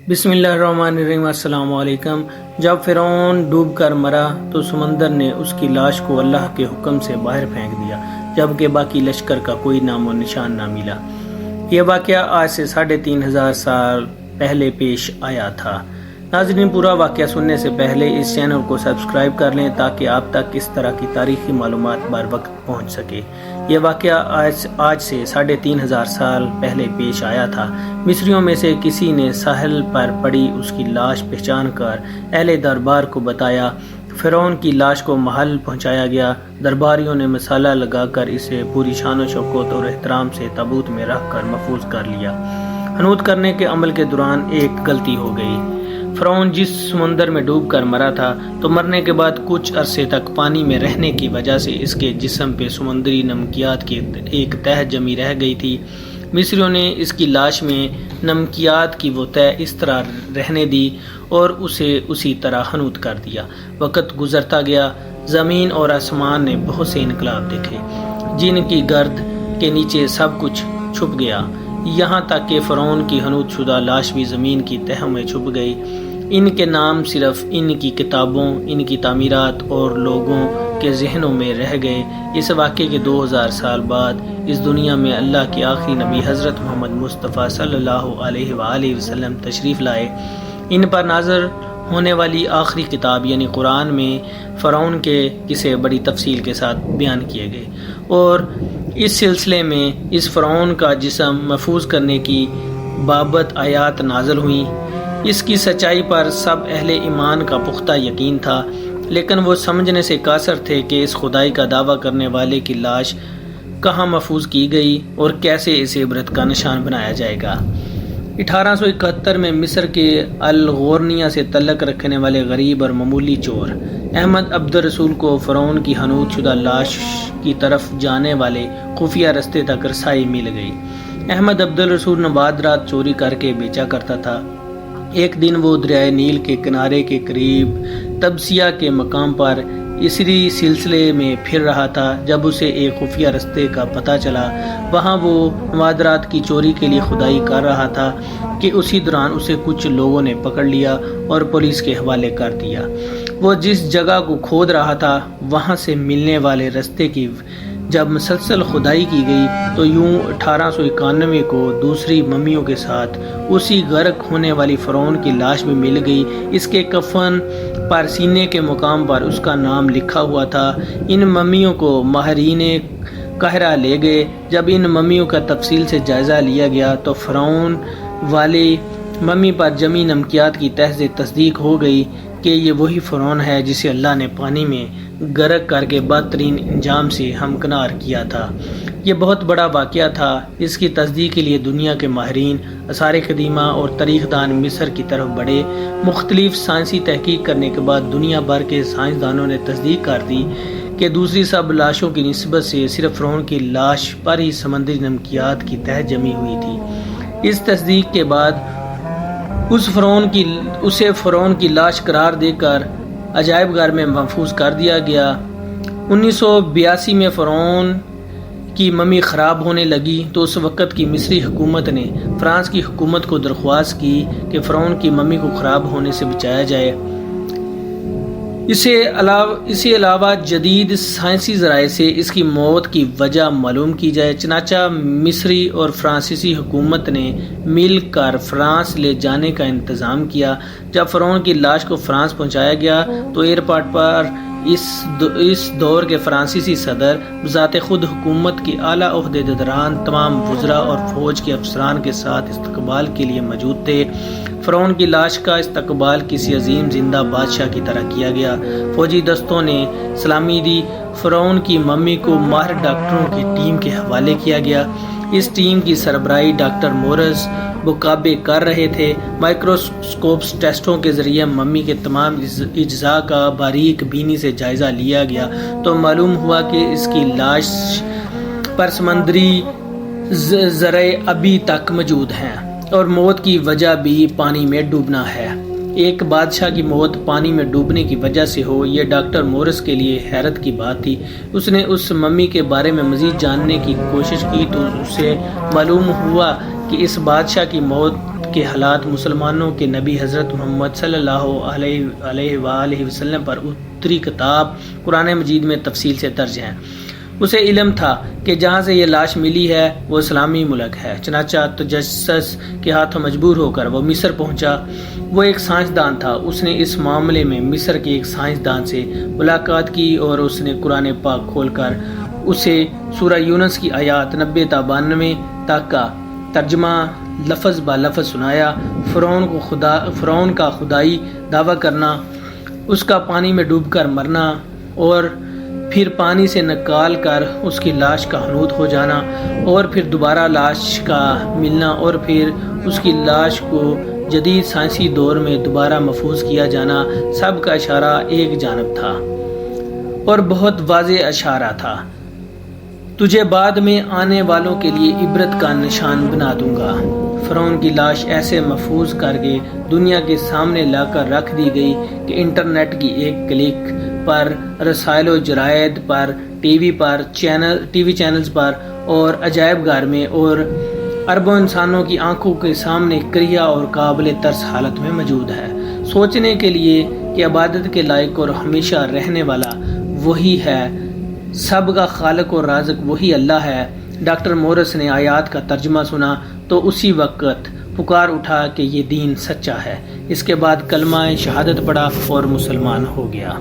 بسم اللہ الرحمن الرحیم۔ السلام علیکم۔ جب فرعون ڈوب کر مرا تو سمندر نے اس کی لاش کو اللہ کے حکم سے باہر پھینک دیا، جبکہ باقی لشکر کا کوئی نام و نشان نہ ملا۔ یہ واقعہ آج سے 3500 سال پہلے پیش آیا تھا۔ ناظرین، پورا واقعہ سننے سے پہلے اس چینل کو سبسکرائب کر لیں تاکہ آپ تک اس طرح کی تاریخی معلومات بر وقت پہنچ سکے۔ یہ واقعہ آج سے 3500 سال پہلے پیش آیا تھا۔ مصریوں میں سے کسی نے ساحل پر پڑی اس کی لاش پہچان کر اہل دربار کو بتایا۔ فرعون کی لاش کو محل پہنچایا گیا۔ درباریوں نے مسالہ لگا کر اسے پوری شان و شوکت اور احترام سے تابوت میں رکھ کر محفوظ کر لیا۔ حنوط کرنے کے عمل کے دوران ایک غلطی ہو گئی۔ فرعون جس سمندر میں ڈوب کر مرا تھا تو مرنے کے بعد کچھ عرصے تک پانی میں رہنے کی وجہ سے اس کے جسم پہ سمندری نمکیات کی ایک تہ جمی رہ گئی تھی۔ مصریوں نے اس کی لاش میں نمکیات کی وہ تہ اس طرح رہنے دی اور اسے اسی طرح حنوط کر دیا۔ وقت گزرتا گیا، زمین اور آسمان نے بہت سے انقلاب دیکھے، جن کی گرد کے نیچے سب کچھ چھپ گیا، یہاں تک کہ فرعون کی حنوط شدہ لاش بھی زمین کی تہوں میں چھپ گئی۔ ان کے نام صرف ان کی کتابوں، ان کی تعمیرات اور لوگوں کے ذہنوں میں رہ گئے۔ اس واقعے کے 2000 سال بعد اس دنیا میں اللہ کے آخری نبی حضرت محمد مصطفیٰ صلی اللہ علیہ وآلہ وسلم تشریف لائے۔ ان پر نازل ہونے والی آخری کتاب یعنی قرآن میں فرعون کے قصے بڑی تفصیل کے ساتھ بیان کیے گئے، اور اس سلسلے میں اس فرعون کا جسم محفوظ کرنے کی بابت آیات نازل ہوئیں۔ اس کی سچائی پر سب اہل ایمان کا پختہ یقین تھا، لیکن وہ سمجھنے سے قاصر تھے کہ اس خدائی کا دعویٰ کرنے والے کی لاش کہاں محفوظ کی گئی اور کیسے اسے عبرت کا نشان بنایا جائے گا۔ 1871 میں مصر کے الغورنیہ سے تعلق رکھنے والے غریب اور معمولی چور احمد عبد الرسول کو فرعون کی حنوط شدہ لاش کی طرف جانے والے خفیہ رستے تک رسائی مل گئی۔ احمد عبد الرسول نوادرات چوری کر کے بیچا کرتا تھا۔ ایک دن وہ دریائے نیل کے کنارے کے قریب تبسیہ کے مقام پر اسی سلسلے میں پھر رہا تھا جب اسے ایک خفیہ رستے کا پتہ چلا۔ وہاں وہ نوادرات کی چوری کے لیے کھدائی کر رہا تھا کہ اسی دوران اسے کچھ لوگوں نے پکڑ لیا اور پولیس کے حوالے کر دیا۔ وہ جس جگہ کو کھود رہا تھا وہاں سے ملنے والے رستے کی جب مسلسل کھدائی کی گئی تو یوں 1891 کو دوسری ممیوں کے ساتھ اسی غرق ہونے والی فرعون کی لاش بھی مل گئی۔ اس کے کفن پر سینے کے مقام پر اس کا نام لکھا ہوا تھا۔ ان ممیوں کو ماہرین قاہرہ لے گئے۔ جب ان ممیوں کا تفصیل سے جائزہ لیا گیا تو فرعون والی ممی پر جمی نمکیات کی تہ سے تصدیق ہو گئی کہ یہ وہی فرعون ہے جسے اللہ نے پانی میں غرق کر کے بدترین انجام سے ہمکنار کیا تھا۔ یہ بہت بڑا واقعہ تھا۔ اس کی تصدیق کے لیے دنیا کے ماہرین، آثار قدیمہ اور تاریخ دان مصر کی طرف بڑھے۔ مختلف سائنسی تحقیق کرنے کے بعد دنیا بھر کے سائنسدانوں نے تصدیق کر دی کہ دوسری سب لاشوں کی نسبت سے صرف فرعون کی لاش پر ہی سمندری نمکیات کی تہ جمی ہوئی تھی۔ اس تصدیق کے بعد اسے فرعون کی لاش قرار دے کر عجائب گھر میں محفوظ کر دیا گیا۔ 1982 میں فرعون کی ممی خراب ہونے لگی تو اس وقت کی مصری حکومت نے فرانس کی حکومت کو درخواست کی کہ فرعون کی ممی کو خراب ہونے سے بچایا جائے۔ اسی علاوہ جدید سائنسی ذرائع سے اس کی موت کی وجہ معلوم کی جائے۔ چنانچہ مصری اور فرانسیسی حکومت نے مل کر فرانس لے جانے کا انتظام کیا۔ جب فرعون کی لاش کو فرانس پہنچایا گیا تو ایئرپورٹ پر اس دور کے فرانسیسی صدر بذات خود حکومت کے اعلیٰ عہدیداران، تمام وزراء اور فوج کے افسران کے ساتھ استقبال کے لیے موجود تھے۔ فرعون کی لاش کا استقبال کسی عظیم زندہ بادشاہ کی طرح کیا گیا۔ فوجی دستوں نے سلامی دی۔ فرعون کی ممی کو ماہر ڈاکٹروں کی ٹیم کے حوالے کیا گیا۔ اس ٹیم کی سربراہی ڈاکٹر مورز بوکابے کر رہے تھے۔ مائکروسکوپ ٹیسٹوں کے ذریعے ممی کے تمام اجزاء کا باریک بینی سے جائزہ لیا گیا تو معلوم ہوا کہ اس کی لاش پر سمندری ذرائع ابھی تک موجود ہیں اور موت کی وجہ بھی پانی میں ڈوبنا ہے۔ ایک بادشاہ کی موت پانی میں ڈوبنے کی وجہ سے ہو، یہ ڈاکٹر مورس کے لیے حیرت کی بات تھی۔ اس نے اس ممی کے بارے میں مزید جاننے کی کوشش کی تو اسے معلوم ہوا کہ اس بادشاہ کی موت کے حالات مسلمانوں کے نبی حضرت محمد صلی اللہ علیہ وآلہ وسلم پر اتری کتاب قرآن مجید میں تفصیل سے درج ہیں۔ اسے علم تھا کہ جہاں سے یہ لاش ملی ہے وہ اسلامی ملک ہے، چنانچہ تجسس کے ہاتھوں مجبور ہو کر وہ مصر پہنچا۔ وہ ایک سائنسدان تھا، اس نے اس معاملے میں مصر کے ایک سائنسدان سے ملاقات کی اور اس نے قرآن پاک کھول کر اسے سورہ یونس کی آیات 90 تا 92 تک کا ترجمہ لفظ با لفظ سنایا۔ فرعون کا خدائی دعویٰ کرنا، اس کا پانی میں ڈوب کر مرنا اور پھر پانی سے نکال کر اس کی لاش کا حنوط ہو جانا اور پھر دوبارہ لاش کا ملنا اور پھر اس کی لاش کو جدید سائنسی دور میں دوبارہ محفوظ کیا جانا، سب کا اشارہ ایک جانب تھا اور بہت واضح اشارہ تھا۔ تجھے بعد میں آنے والوں کے لیے عبرت کا نشان بنا دوں گا۔ فرعون کی لاش ایسے محفوظ کر کے دنیا کے سامنے لا کر رکھ دی گئی کہ انٹرنیٹ کی ایک کلک پر، رسائل و جرائد پر، ٹی وی چینلز پر اور عجائب گھر میں اور اربوں انسانوں کی آنکھوں کے سامنے کریا اور قابل ترس حالت میں موجود ہے۔ سوچنے کے لیے کہ عبادت کے لائق اور ہمیشہ رہنے والا وہی ہے، سب کا خالق اور رازق وہی اللہ ہے۔ ڈاکٹر مورس نے آیات کا ترجمہ سنا تو اسی وقت پکار اٹھا کہ یہ دین سچا ہے۔ اس کے بعد کلمہ شہادت پڑھا اور مسلمان ہو گیا۔